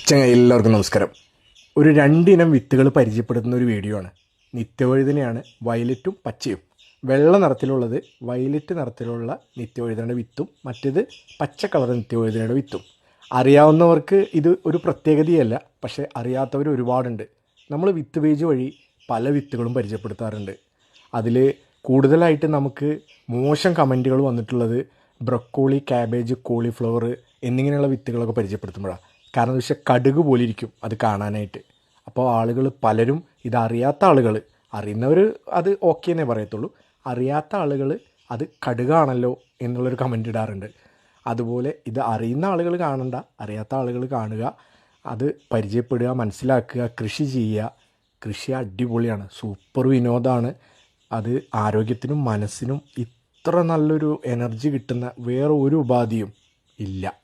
എല്ലാവർക്കും നമസ്കാരം. ഒരു രണ്ടിനം വിത്തുകൾ പരിചയപ്പെടുത്തുന്ന ഒരു വീഡിയോ ആണ്. നിത്യവഴുതനയാണ്, വയലറ്റും പച്ചയും. വെള്ള നിറത്തിലുള്ളത് വയലറ്റ് നിറത്തിലുള്ള നിത്യവഴുതനയുടെ വിത്തും, മറ്റേത് പച്ച കളർ നിത്യവഴുതനയുടെ വിത്തും. അറിയാവുന്നവർക്ക് ഇത് ഒരു പ്രത്യേകതയല്ല, പക്ഷേ അറിയാത്തവർ ഒരുപാടുണ്ട്. നമ്മൾ വിത്ത് പേജ് വഴി പല വിത്തുകളും പരിചയപ്പെടുത്താറുണ്ട്. അതിൽ കൂടുതലായിട്ട് നമുക്ക് മോശം കമൻറ്റുകൾ വന്നിട്ടുള്ളത് ബ്രൊക്കോളി, ക്യാബേജ്, കോളിഫ്ലവർ എന്നിങ്ങനെയുള്ള വിത്തുകളൊക്കെ പരിചയപ്പെടുത്തുമ്പോഴാണ്. കാരണം എന്ന് വെച്ചാൽ കടുക് പോലെ ഇരിക്കും അത് കാണാനായിട്ട്. അപ്പോൾ ആളുകൾ പലരും ഇതറിയാത്ത ആളുകൾ, അറിയുന്നവർ അത് ഓക്കെ എന്നേ പറയത്തുള്ളൂ, അറിയാത്ത ആളുകൾ അത് കടുകാണല്ലോ എന്നുള്ളൊരു കമൻ്റ് ഇടാറുണ്ട്. അതുപോലെ ഇത് അറിയുന്ന ആളുകൾ കാണണ്ട, അറിയാത്ത ആളുകൾ കാണുക, അത് പരിചയപ്പെടുക, മനസ്സിലാക്കുക, കൃഷി ചെയ്യുക. കൃഷി അടിപൊളിയാണ്, സൂപ്പർ വിനോദമാണ്. അത് ആരോഗ്യത്തിനും മനസ്സിനും ഇത്ര നല്ലൊരു എനർജി കിട്ടുന്ന വേറെ ഒരു ഉപാധിയും ഇല്ല.